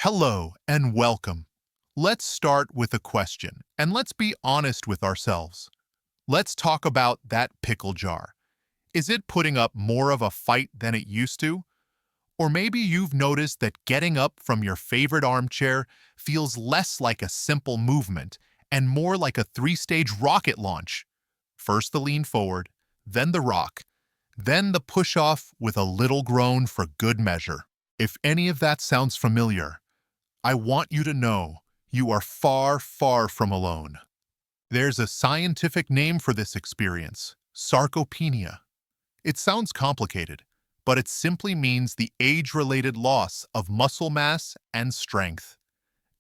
Hello and welcome. Let's start with a question, and let's be honest with ourselves. Let's talk about that pickle jar. Is it putting up more of a fight than it used to? Or maybe you've noticed that getting up from your favorite armchair feels less like a simple movement and more like a three-stage rocket launch. First the lean forward, then the rock, then the push-off with a little groan for good measure. If any of that sounds familiar, I want you to know you are far, far from alone. There's a scientific name for this experience, sarcopenia. It sounds complicated, but it simply means the age-related loss of muscle mass and strength.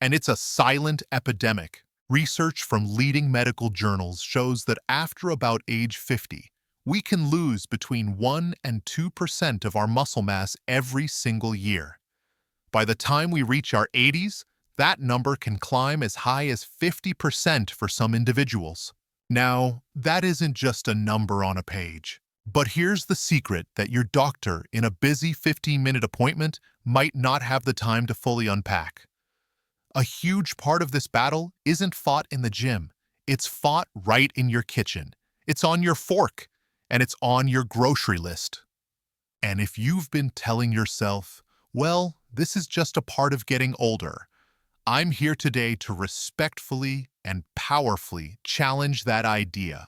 And it's a silent epidemic. Research from leading medical journals shows that after about age 50, we can lose between 1 and 2% of our muscle mass every single year. By the time we reach our 80s, that number can climb as high as 50% for some individuals. Now, that isn't just a number on a page. But here's the secret that your doctor in a busy 15-minute appointment might not have the time to fully unpack. A huge part of this battle isn't fought in the gym. It's fought right in your kitchen. It's on your fork, and it's on your grocery list. And if you've been telling yourself, well, this is just a part of getting older, I'm here today to respectfully and powerfully challenge that idea.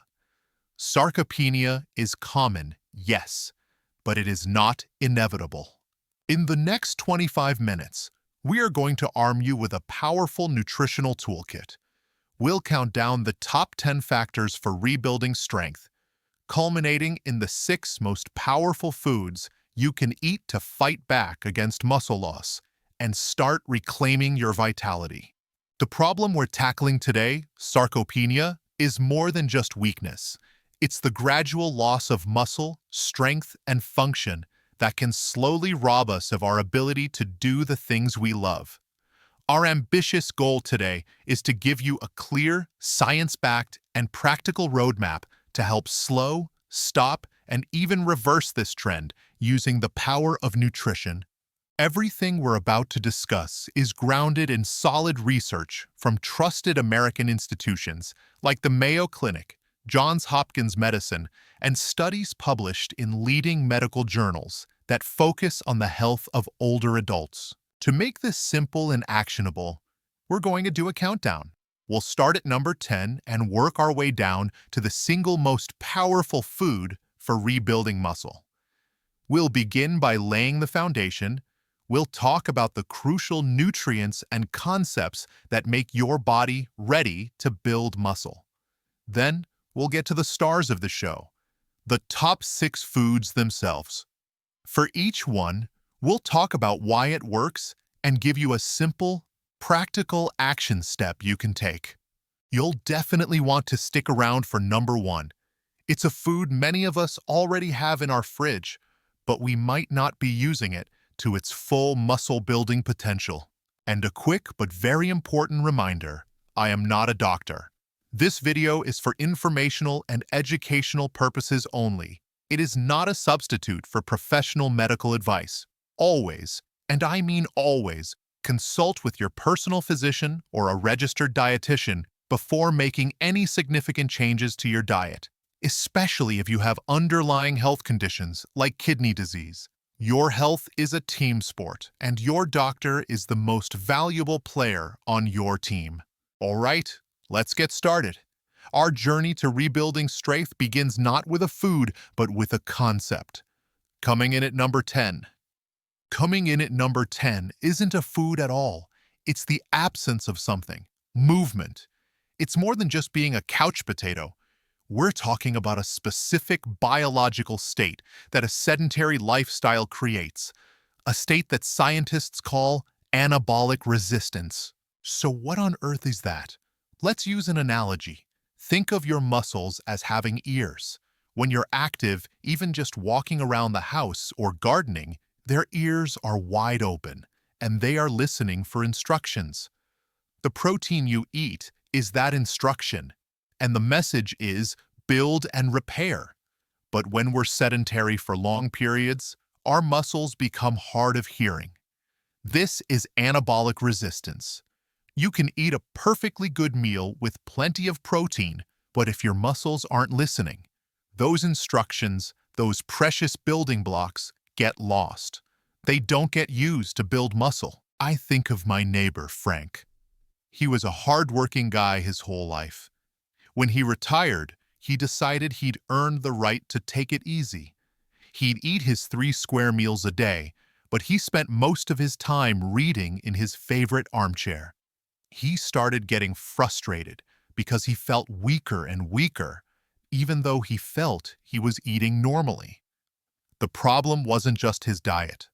Sarcopenia is common, yes, but it is not inevitable. In the next 25 minutes, we are going to arm you with a powerful nutritional toolkit. We'll count down the top 10 factors for rebuilding strength, culminating in the 6 most powerful foods you can eat to fight back against muscle loss and start reclaiming your vitality. The problem we're tackling today, sarcopenia, is more than just weakness. It's the gradual loss of muscle, strength, and function that can slowly rob us of our ability to do the things we love. Our ambitious goal today is to give you a clear, science-backed, and practical roadmap to help slow, stop, and even reverse this trend using the power of nutrition. Everything we're about to discuss is grounded in solid research from trusted American institutions like the Mayo Clinic, Johns Hopkins Medicine, and studies published in leading medical journals that focus on the health of older adults. To make this simple and actionable, we're going to do a countdown. We'll start at number 10 and work our way down to the single most powerful food for rebuilding muscle. We'll begin by laying the foundation. We'll talk about the crucial nutrients and concepts that make your body ready to build muscle. Then, we'll get to the stars of the show, the top 6 foods themselves. For each one, we'll talk about why it works and give you a simple, practical action step you can take. You'll definitely want to stick around for number 1. It's a food many of us already have in our fridge, but we might not be using it to its full muscle-building potential. And a quick but very important reminder, I am not a doctor. This video is for informational and educational purposes only. It is not a substitute for professional medical advice. Always, and I mean always, consult with your personal physician or a registered dietitian before making any significant changes to your diet, especially if you have underlying health conditions like kidney disease. Your health is a team sport, and your doctor is the most valuable player on your team. All right, let's get started. Our journey to rebuilding strength begins not with a food, but with a concept. Coming in at number 10. Coming in at number 10 isn't a food at all. It's the absence of something, movement. It's more than just being a couch potato. We're talking about a specific biological state that a sedentary lifestyle creates, a state that scientists call anabolic resistance. So what on earth is that? Let's use an analogy. Think of your muscles as having ears. When you're active, even just walking around the house or gardening, their ears are wide open, and they are listening for instructions. The protein you eat is that instruction, and the message is build and repair. But when we're sedentary for long periods, our muscles become hard of hearing. This is anabolic resistance. You can eat a perfectly good meal with plenty of protein, but if your muscles aren't listening, those instructions, those precious building blocks, get lost. They don't get used to build muscle. I think of my neighbor, Frank. He was a hard-working guy his whole life. When he retired, he decided he'd earned the right to take it easy. He'd eat his 3 square meals a day, but he spent most of his time reading in his favorite armchair. He started getting frustrated because he felt weaker and weaker, even though he felt he was eating normally. The problem wasn't just his diet.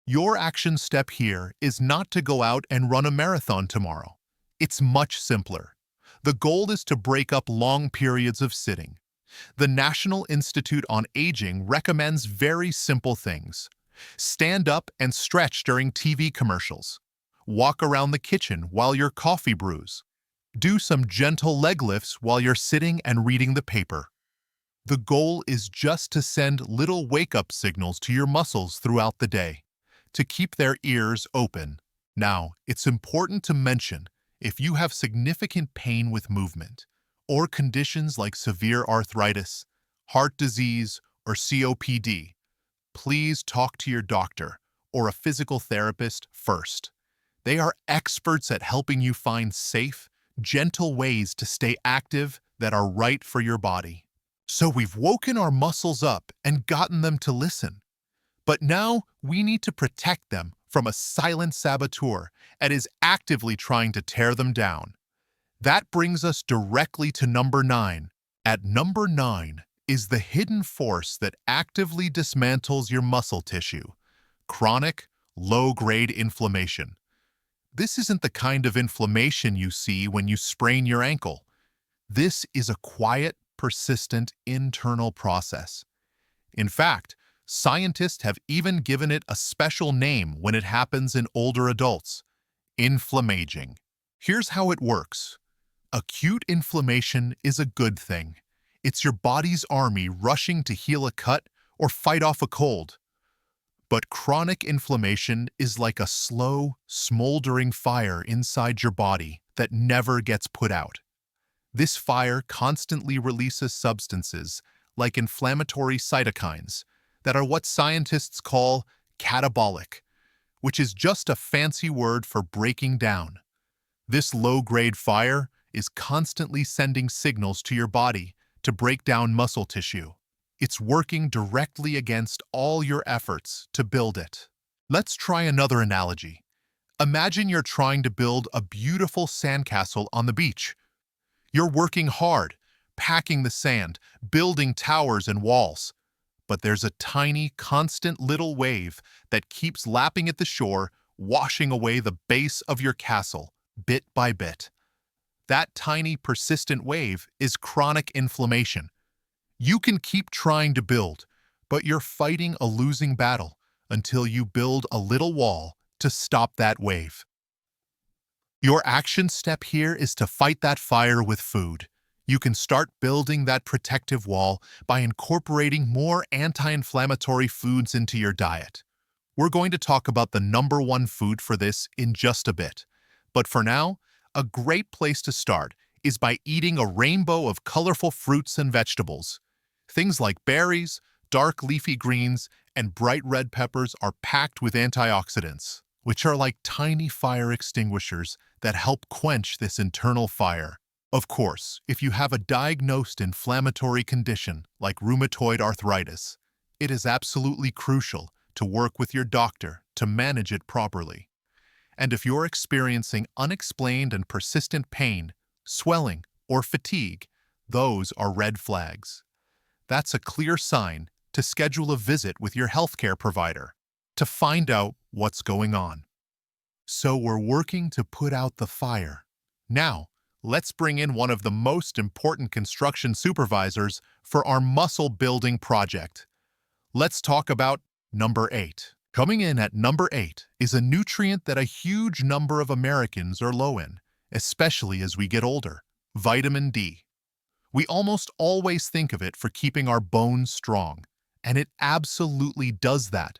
Your action step here is not to go out and run a marathon tomorrow. It's much simpler. The goal is to break up long periods of sitting. The National Institute on Aging recommends very simple things. Stand up and stretch during TV commercials. Walk around the kitchen while your coffee brews. Do some gentle leg lifts while you're sitting and reading the paper. The goal is just to send little wake-up signals to your muscles throughout the day, to keep their ears open. Now, it's important to mention, if you have significant pain with movement, or conditions like severe arthritis, heart disease, or COPD, please talk to your doctor or a physical therapist first. They are experts at helping you find safe, gentle ways to stay active that are right for your body. So we've woken our muscles up and gotten them to listen. But now we need to protect them from a silent saboteur that is actively trying to tear them down. That brings us directly to number 9. At number 9 is the hidden force that actively dismantles your muscle tissue: chronic, low-grade inflammation. This isn't the kind of inflammation you see when you sprain your ankle. This is a quiet, persistent internal process. In fact, scientists have even given it a special name when it happens in older adults: inflammaging. Here's how it works. Acute inflammation is a good thing. It's your body's army rushing to heal a cut or fight off a cold. But chronic inflammation is like a slow, smoldering fire inside your body that never gets put out. This fire constantly releases substances like inflammatory cytokines that are what scientists call catabolic, which is just a fancy word for breaking down. This low-grade fire is constantly sending signals to your body to break down muscle tissue. It's working directly against all your efforts to build it. Let's try another analogy. Imagine you're trying to build a beautiful sandcastle on the beach. You're working hard, packing the sand, building towers and walls. But there's a tiny, constant little wave that keeps lapping at the shore, washing away the base of your castle, bit by bit. That tiny, persistent wave is chronic inflammation. You can keep trying to build, but you're fighting a losing battle until you build a little wall to stop that wave. Your action step here is to fight that fire with food. You can start building that protective wall by incorporating more anti-inflammatory foods into your diet. We're going to talk about the number 1 food for this in just a bit. But for now, a great place to start is by eating a rainbow of colorful fruits and vegetables. Things like berries, dark leafy greens, and bright red peppers are packed with antioxidants, which are like tiny fire extinguishers that help quench this internal fire. Of course, if you have a diagnosed inflammatory condition like rheumatoid arthritis, it is absolutely crucial to work with your doctor to manage it properly. And if you're experiencing unexplained and persistent pain, swelling, or fatigue, those are red flags. That's a clear sign to schedule a visit with your healthcare provider to find out what's going on. So we're working to put out the fire. Now, let's bring in one of the most important construction supervisors for our muscle building project. Let's talk about number 8. Coming in at number 8 is a nutrient that a huge number of Americans are low in, especially as we get older: vitamin D. We almost always think of it for keeping our bones strong, and it absolutely does that.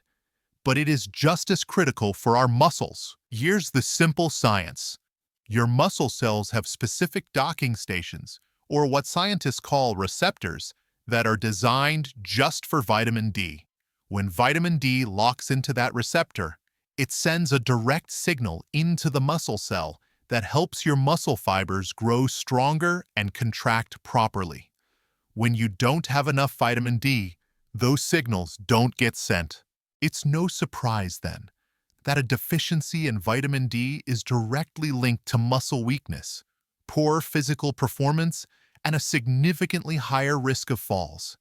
but it is just as critical for our muscles. Here's the simple science. Your muscle cells have specific docking stations, or what scientists call receptors, that are designed just for vitamin D. When vitamin D locks into that receptor, it sends a direct signal into the muscle cell that helps your muscle fibers grow stronger and contract properly. When you don't have enough vitamin D, those signals don't get sent. It's no surprise, then, that a deficiency in vitamin D is directly linked to muscle weakness, poor physical performance, and a significantly higher risk of falls.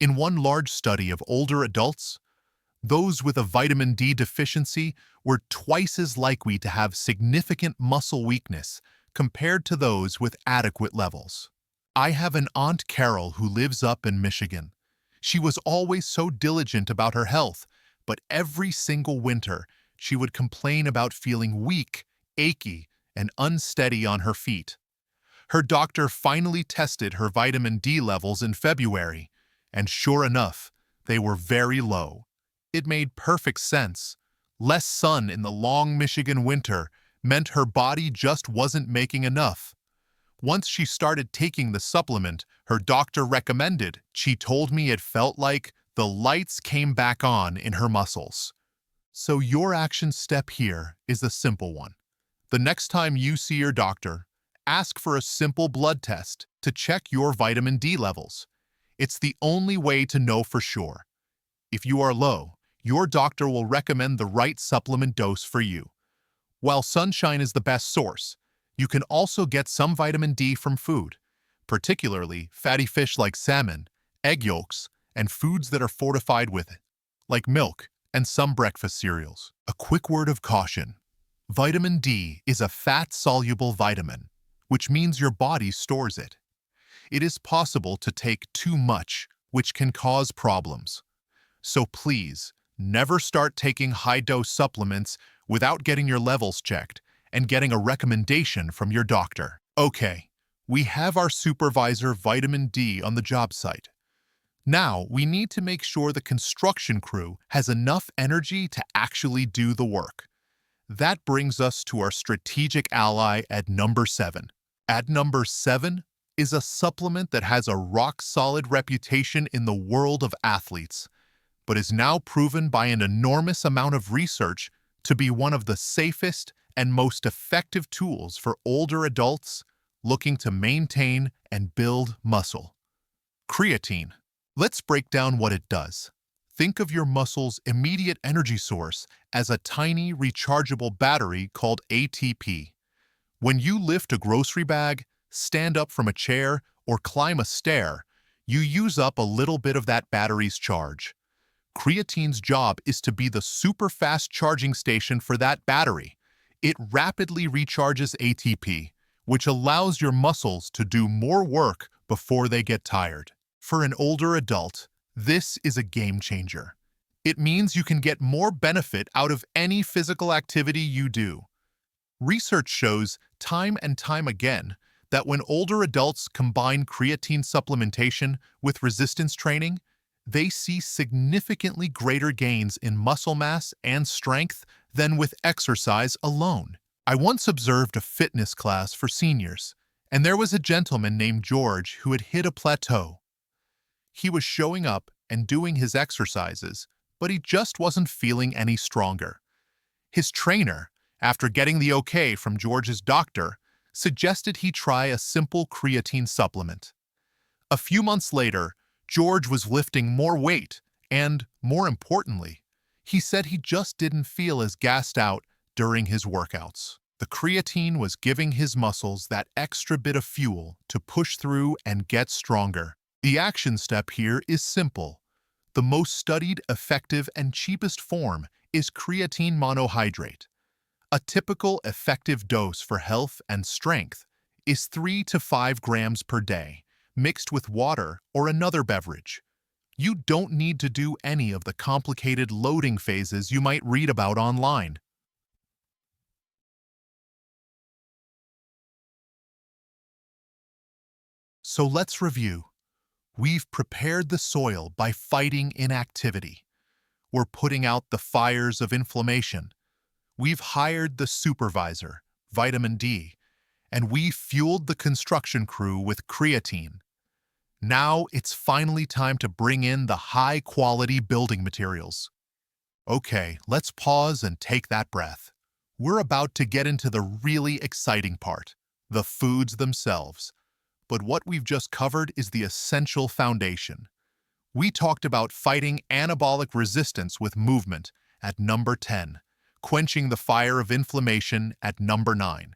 In one large study of older adults, those with a vitamin D deficiency were twice as likely to have significant muscle weakness compared to those with adequate levels. I have an Aunt Carol who lives up in Michigan. She was always so diligent about her health, but every single winter she would complain about feeling weak, achy, and unsteady on her feet. Her doctor finally tested her vitamin D levels in February, and sure enough, they were very low. It made perfect sense. Less sun in the long Michigan winter meant her body just wasn't making enough. Once she started taking the supplement her doctor recommended, she told me it felt like the lights came back on in her muscles. So your action step here is a simple one. The next time you see your doctor, ask for a simple blood test to check your vitamin D levels. It's the only way to know for sure. If you are low, your doctor will recommend the right supplement dose for you. While sunshine is the best source, you can also get some vitamin D from food, particularly fatty fish like salmon, egg yolks, and foods that are fortified with it, like milk and some breakfast cereals. A quick word of caution. Vitamin D is a fat-soluble vitamin, which means your body stores it. It is possible to take too much, which can cause problems. So please, never start taking high-dose supplements without getting your levels checked and getting a recommendation from your doctor. Okay, we have our supervisor vitamin D on the job site. Now, we need to make sure the construction crew has enough energy to actually do the work. That brings us to our strategic ally at number 7. At number 7 is a supplement that has a rock-solid reputation in the world of athletes, but is now proven by an enormous amount of research to be one of the safest and most effective tools for older adults looking to maintain and build muscle. Creatine. Let's break down what it does. Think of your muscle's immediate energy source as a tiny rechargeable battery called ATP. When you lift a grocery bag, stand up from a chair, or climb a stair, you use up a little bit of that battery's charge. Creatine's job is to be the super fast charging station for that battery. It rapidly recharges ATP, which allows your muscles to do more work before they get tired. For an older adult, this is a game changer. It means you can get more benefit out of any physical activity you do. Research shows time and time again that when older adults combine creatine supplementation with resistance training, they see significantly greater gains in muscle mass and strength than with exercise alone. I once observed a fitness class for seniors, and there was a gentleman named George who had hit a plateau. He was showing up and doing his exercises, but he just wasn't feeling any stronger. His trainer, after getting the okay from George's doctor, suggested he try a simple creatine supplement. A few months later, George was lifting more weight and, more importantly, he said he just didn't feel as gassed out during his workouts. The creatine was giving his muscles that extra bit of fuel to push through and get stronger. The action step here is simple. The most studied, effective, and cheapest form is creatine monohydrate. A typical effective dose for health and strength is 3 to 5 grams per day, mixed with water or another beverage. You don't need to do any of the complicated loading phases you might read about online. So let's review. We've prepared the soil by fighting inactivity. we're putting out the fires of inflammation. We've hired the supervisor, vitamin D, and we fueled the construction crew with creatine. Now it's finally time to bring in the high-quality building materials. Okay, let's pause and take that breath. We're about to get into the really exciting part, the foods themselves. But what we've just covered is the essential foundation. We talked about fighting anabolic resistance with movement at number 10, quenching the fire of inflammation at number 9,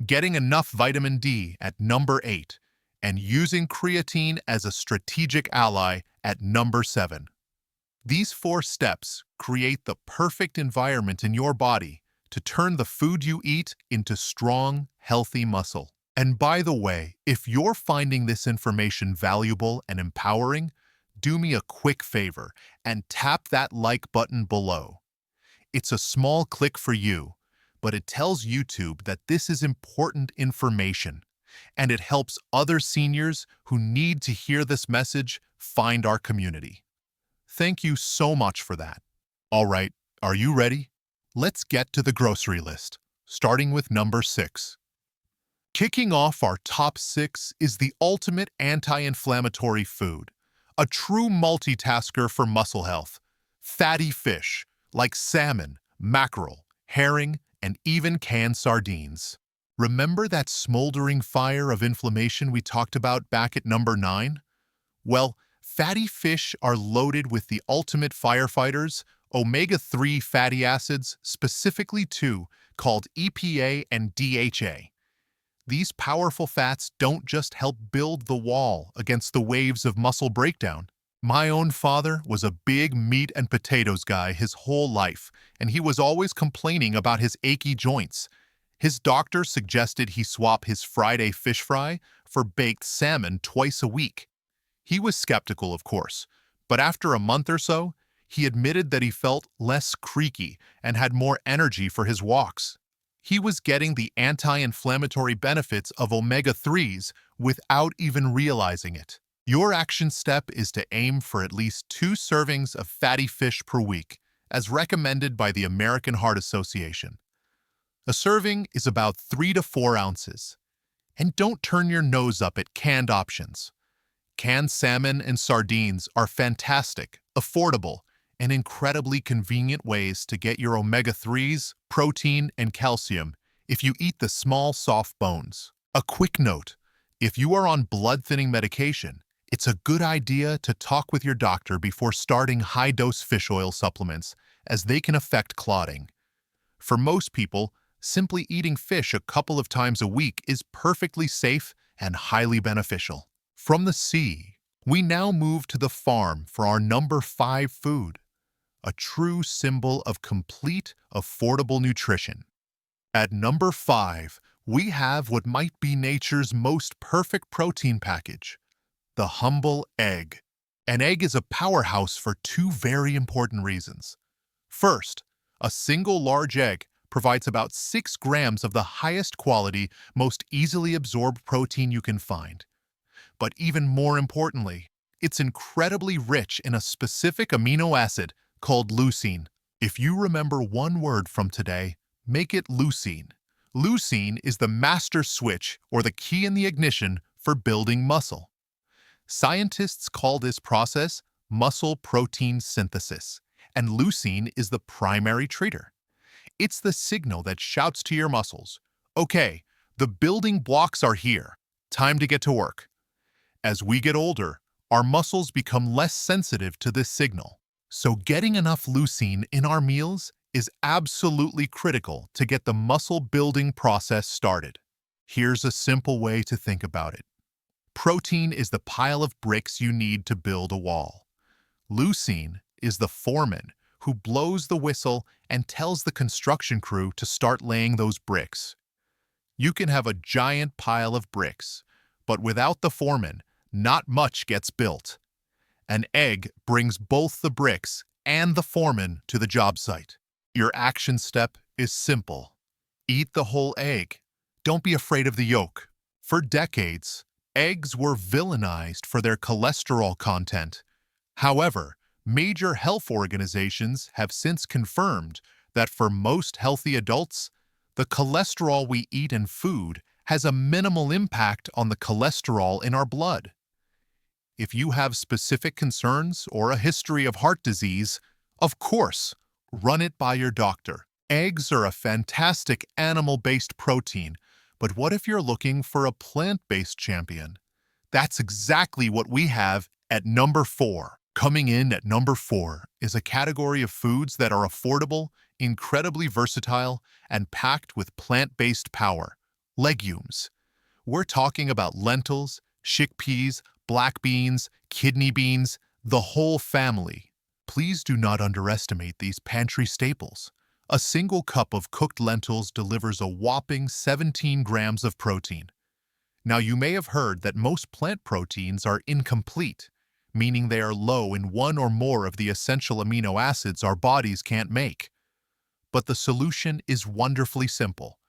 getting enough vitamin D at number 8, and using creatine as a strategic ally at number 7. These 4 steps create the perfect environment in your body to turn the food you eat into strong, healthy muscle. And by the way, if you're finding this information valuable and empowering, do me a quick favor and tap that like button below. It's a small click for you, but it tells YouTube that this is important information, and it helps other seniors who need to hear this message find our community. Thank you so much for that. All right, are you ready? Let's get to the grocery list, starting with number 6. Kicking off our top 6 is the ultimate anti-inflammatory food, a true multitasker for muscle health. Fatty fish, like salmon, mackerel, herring, and even canned sardines. Remember that smoldering fire of inflammation we talked about back at number 9? Well, fatty fish are loaded with the ultimate firefighters, omega-3 fatty acids, specifically 2, called EPA and DHA. These powerful fats don't just help build the wall against the waves of muscle breakdown. My own father was a big meat and potatoes guy his whole life, and he was always complaining about his achy joints. His doctor suggested he swap his Friday fish fry for baked salmon twice a week. He was skeptical, of course, but after a month or so, he admitted that he felt less creaky and had more energy for his walks. He was getting the anti-inflammatory benefits of omega-3s without even realizing it. Your action step is to aim for at least 2 servings of fatty fish per week, as recommended by the American Heart Association. A serving is about 3 to 4 ounces. And don't turn your nose up at canned options. Canned salmon and sardines are fantastic, affordable, and incredibly convenient ways to get your omega-3s, protein, and calcium if you eat the small, soft bones. A quick note, if you are on blood-thinning medication, it's a good idea to talk with your doctor before starting high-dose fish oil supplements, as they can affect clotting. For most people, simply eating fish a couple of times a week is perfectly safe and highly beneficial. From the sea, we now move to the farm for our number 5 food, a true symbol of complete, affordable nutrition. At number 5, we have what might be nature's most perfect protein package, the humble egg. An egg is a powerhouse for 2 very important reasons. First, a single large egg provides about 6 grams of the highest quality, most easily absorbed protein you can find. But even more importantly, it's incredibly rich in a specific amino acid called leucine. If you remember one word from today, make it leucine. Leucine is the master switch or the key in the ignition for building muscle. Scientists call this process muscle protein synthesis, and leucine is the primary treater. It's the signal that shouts to your muscles, okay, the building blocks are here, time to get to work. As we get older, our muscles become less sensitive to this signal. So getting enough leucine in our meals is absolutely critical to get the muscle building process started. Here's a simple way to think about it. Protein is the pile of bricks you need to build a wall. Leucine is the foreman who blows the whistle and tells the construction crew to start laying those bricks. You can have a giant pile of bricks, but without the foreman, not much gets built. An egg brings both the bricks and the foreman to the job site. Your action step is simple. Eat the whole egg. Don't be afraid of the yolk. For decades, eggs were villainized for their cholesterol content. However, Major health organizations have since confirmed that for most healthy adults, the cholesterol we eat in food has a minimal impact on the cholesterol in our blood. If you have specific concerns or a history of heart disease, of course, run it by your doctor. Eggs are a fantastic animal-based protein, but what if you're looking for a plant-based champion? That's exactly what we have at number 4. Coming in at number 4 is a category of foods that are affordable, incredibly versatile, and packed with plant-based power. Legumes. We're talking about lentils, chickpeas, black beans, kidney beans, the whole family. Please do not underestimate these pantry staples. A single cup of cooked lentils delivers a whopping 17 grams of protein. Now, you may have heard that most plant proteins are incomplete, meaning they are low in one or more of the essential amino acids our bodies can't make. But the solution is wonderfully simple.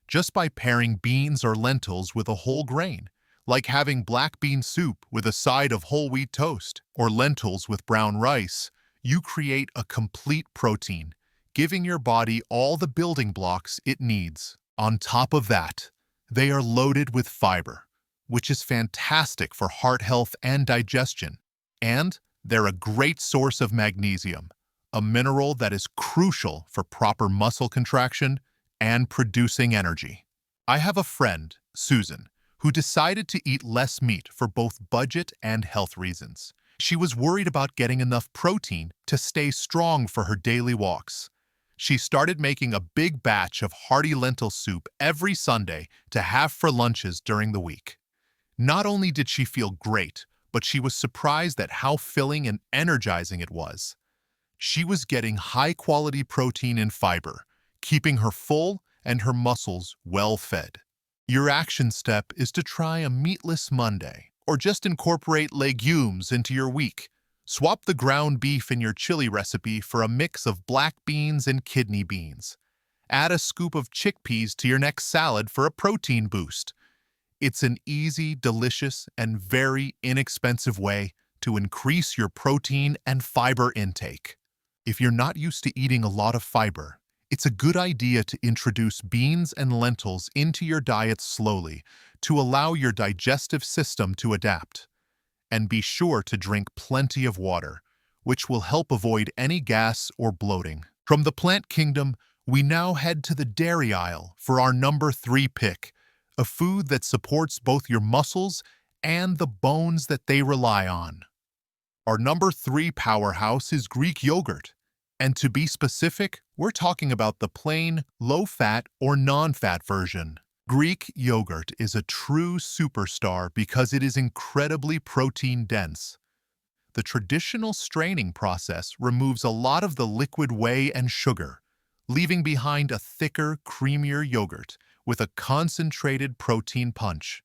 Just by pairing beans or lentils with a whole grain, like having black bean soup with a side of whole wheat toast or lentils with brown rice, you create a complete protein, giving your body all the building blocks it needs. On top of that, they are loaded with fiber, which is fantastic for heart health and digestion. And they're a great source of magnesium, a mineral that is crucial for proper muscle contraction and producing energy. I have a friend, Susan, who decided to eat less meat for both budget and health reasons. She was worried about getting enough protein to stay strong for her daily walks. She started making a big batch of hearty lentil soup every Sunday to have for lunches during the week. Not only did she feel great, but she was surprised at how filling and energizing it was. She was getting high-quality protein and fiber, keeping her full and her muscles well-fed. Your action step is to try a meatless Monday, or just incorporate legumes into your week. Swap the ground beef in your chili recipe for a mix of black beans and kidney beans. Add a scoop of chickpeas to your next salad for a protein boost. It's an easy, delicious, and very inexpensive way to increase your protein and fiber intake. If you're not used to eating a lot of fiber, it's a good idea to introduce beans and lentils into your diet slowly to allow your digestive system to adapt. And be sure to drink plenty of water, which will help avoid any gas or bloating. From the plant kingdom, we now head to the dairy aisle for our number 3 pick, a food that supports both your muscles and the bones that they rely on. Our number 3 powerhouse is Greek yogurt. And to be specific, we're talking about the plain, low-fat or non-fat version. Greek yogurt is a true superstar because it is incredibly protein-dense. The traditional straining process removes a lot of the liquid whey and sugar, leaving behind a thicker, creamier yogurt with a concentrated protein punch.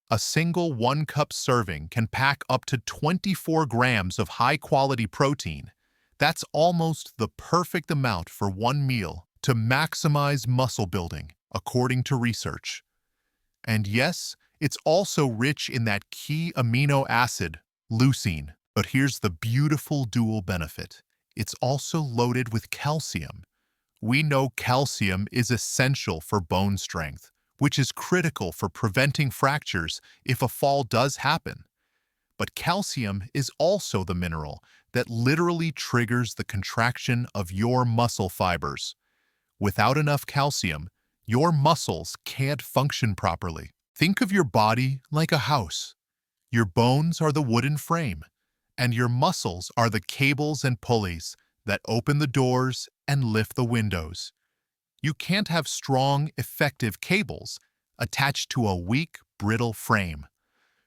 A single 1-cup serving can pack up to 24 grams of high-quality protein. That's almost the perfect amount for one meal to maximize muscle building, according to research. And yes, it's also rich in that key amino acid, leucine. But here's the beautiful dual benefit. It's also loaded with calcium. We know calcium is essential for bone strength, which is critical for preventing fractures if a fall does happen. But calcium is also the mineral that literally triggers the contraction of your muscle fibers. Without enough calcium, your muscles can't function properly. Think of your body like a house. Your bones are the wooden frame, and your muscles are the cables and pulleys that open the doors and lift the windows. You can't have strong, effective cables attached to a weak, brittle frame.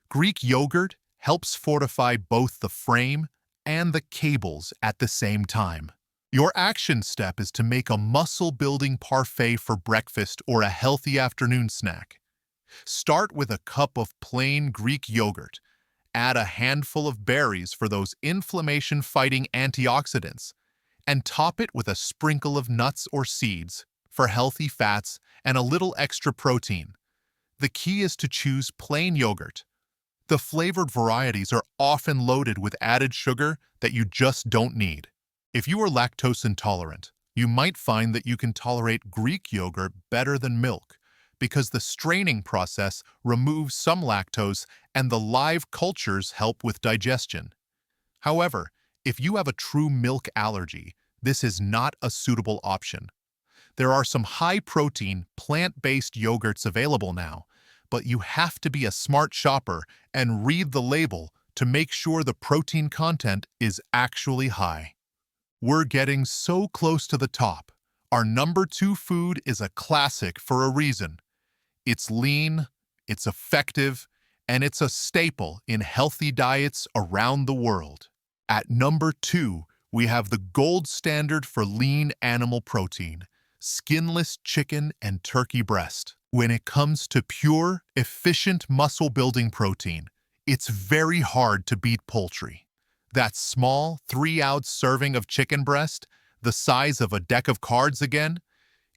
Greek yogurt helps fortify both the frame and the cables at the same time. Your action step is to make a muscle-building parfait for breakfast or a healthy afternoon snack. Start with a cup of plain Greek yogurt. Add a handful of berries for those inflammation-fighting antioxidants, and top it with a sprinkle of nuts or seeds for healthy fats and a little extra protein. The key is to choose plain yogurt. The flavored varieties are often loaded with added sugar that you just don't need. If you are lactose intolerant, you might find that you can tolerate Greek yogurt better than milk because the straining process removes some lactose and the live cultures help with digestion. However, if you have a true milk allergy, this is not a suitable option. There are some high-protein, plant-based yogurts available now, but you have to be a smart shopper and read the label to make sure the protein content is actually high. We're getting so close to the top. Our number 2 food is a classic for a reason. It's lean, it's effective, and it's a staple in healthy diets around the world. At number 2, we have the gold standard for lean animal protein, skinless chicken and turkey breast. When it comes to pure, efficient muscle-building protein, it's very hard to beat poultry. That small 3-ounce serving of chicken breast, the size of a deck of cards again,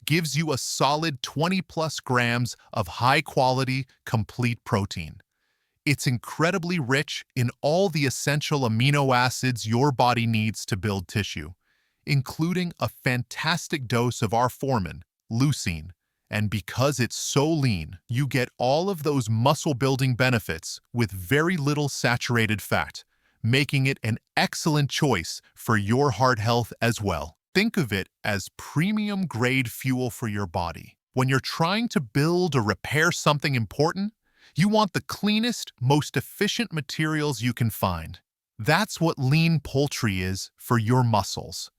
gives you a solid 20-plus grams of high-quality, complete protein. It's incredibly rich in all the essential amino acids your body needs to build tissue, including a fantastic dose of our foreman, leucine. And because it's so lean, you get all of those muscle-building benefits with very little saturated fat, making it an excellent choice for your heart health as well. Think of it as premium-grade fuel for your body. When you're trying to build or repair something important, you want the cleanest, most efficient materials you can find. That's what lean poultry is for your muscles.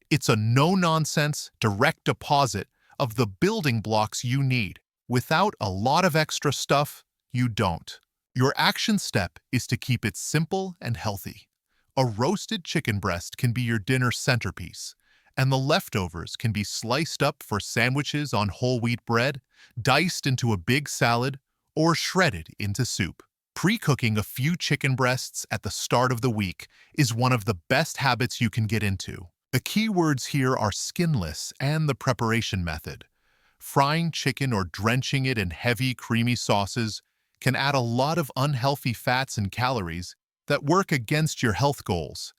It's a no-nonsense, direct deposit of the building blocks you need. Without a lot of extra stuff, you don't. Your action step is to keep it simple and healthy. A roasted chicken breast can be your dinner centerpiece, and the leftovers can be sliced up for sandwiches on whole wheat bread, diced into a big salad, or shredded into soup. Pre-cooking a few chicken breasts at the start of the week is one of the best habits you can get into. The key words here are skinless and the preparation method. Frying chicken or drenching it in heavy, creamy sauces can add a lot of unhealthy fats and calories that work against your health goals.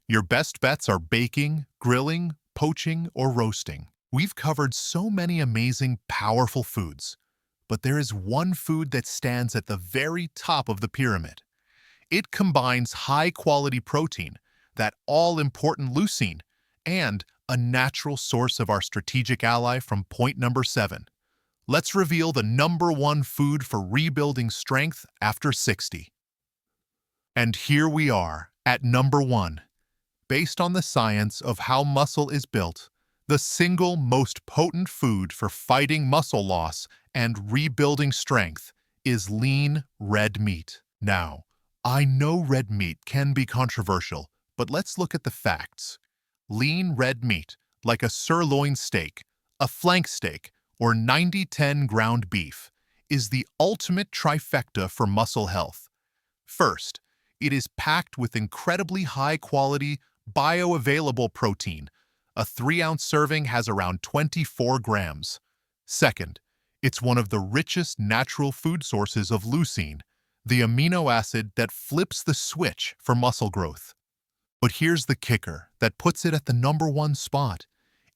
Your best bets are baking, grilling, poaching, or roasting. We've covered so many amazing, powerful foods, but there is one food that stands at the very top of the pyramid. It combines high-quality protein, that all-important leucine, and a natural source of our strategic ally from point number 7. Let's reveal the number 1 food for rebuilding strength after 60. And here we are, at number 1. Based on the science of how muscle is built, the single most potent food for fighting muscle loss and rebuilding strength is lean red meat. Now, I know red meat can be controversial, but let's look at the facts. Lean red meat, like a sirloin steak, a flank steak, or 90-10 ground beef, is the ultimate trifecta for muscle health. First, it is packed with incredibly high-quality, bioavailable protein. A 3-ounce serving has around 24 grams. Second, it's one of the richest natural food sources of leucine, the amino acid that flips the switch for muscle growth. But here's the kicker that puts it at the number 1 spot.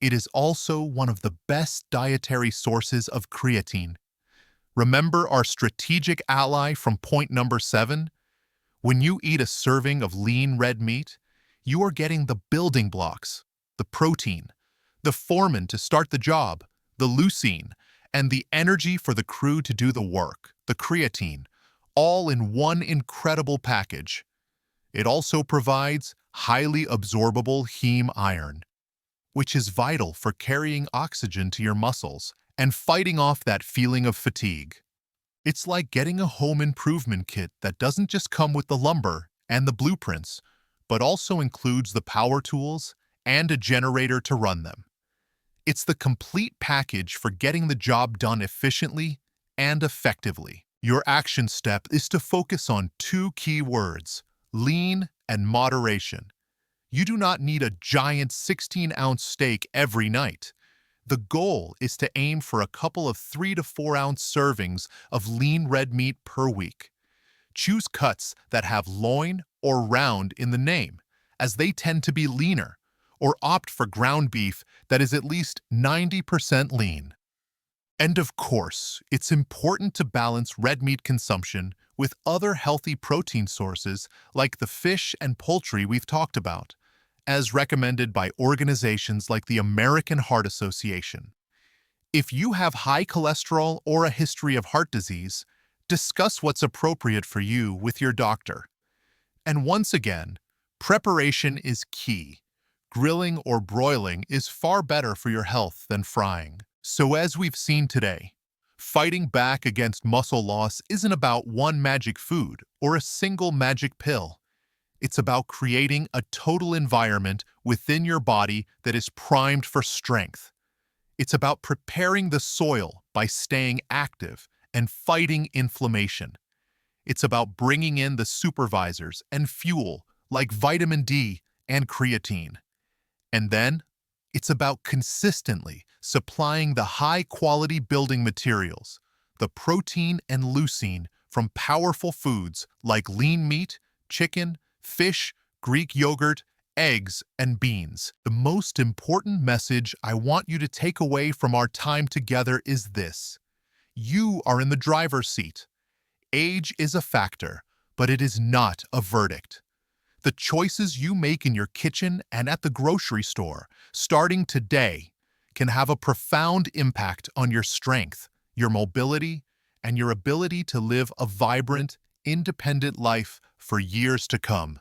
It is also one of the best dietary sources of creatine. Remember our strategic ally from point number 7? When you eat a serving of lean red meat, you are getting the building blocks, the protein, the foreman to start the job, the leucine, and the energy for the crew to do the work, the creatine, all in one incredible package. It also provides highly absorbable heme iron, which is vital for carrying oxygen to your muscles and fighting off that feeling of fatigue. It's like getting a home improvement kit that doesn't just come with the lumber and the blueprints, but also includes the power tools and a generator to run them. It's the complete package for getting the job done efficiently and effectively. Your action step is to focus on 2 key words: lean and moderation. You do not need a giant 16-ounce steak every night. The goal is to aim for a couple of 3 to 4 ounce servings of lean red meat per week. Choose cuts that have loin or round in the name, as they tend to be leaner, or opt for ground beef that is at least 90% lean. And of course, it's important to balance red meat consumption with other healthy protein sources like the fish and poultry we've talked about, as recommended by organizations like the American Heart Association. If you have high cholesterol or a history of heart disease, discuss what's appropriate for you with your doctor. And once again, preparation is key. Grilling or broiling is far better for your health than frying. So as we've seen today, fighting back against muscle loss isn't about one magic food or a single magic pill. It's about creating a total environment within your body that is primed for strength. It's about preparing the soil by staying active and fighting inflammation. It's about bringing in the supervisors and fuel like vitamin D and creatine. And then, it's about consistently supplying the high-quality building materials, the protein and leucine from powerful foods like lean meat, chicken, fish, Greek yogurt, eggs, and beans. The most important message I want you to take away from our time together is this. You are in the driver's seat. Age is a factor, but it is not a verdict. The choices you make in your kitchen and at the grocery store, starting today, can have a profound impact on your strength, your mobility, and your ability to live a vibrant, independent life for years to come.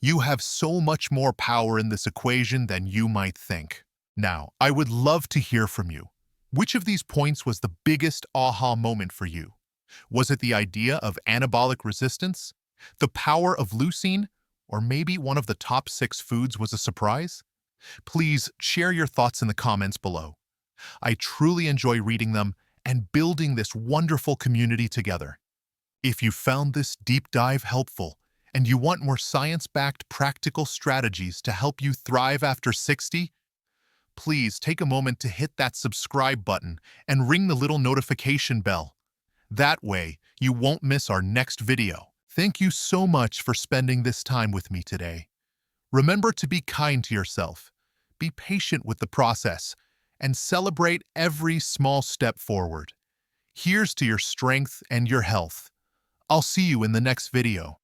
You have so much more power in this equation than you might think. Now, I would love to hear from you. Which of these points was the biggest aha moment for you? Was it the idea of anabolic resistance, the power of leucine, or maybe one of the top 6 foods was a surprise? Please share your thoughts in the comments below. I truly enjoy reading them and building this wonderful community together. If you found this deep dive helpful and you want more science-backed practical strategies to help you thrive after 60, please take a moment to hit that subscribe button and ring the little notification bell. That way, you won't miss our next video. Thank you so much for spending this time with me today. Remember to be kind to yourself, be patient with the process, and celebrate every small step forward. Here's to your strength and your health. I'll see you in the next video.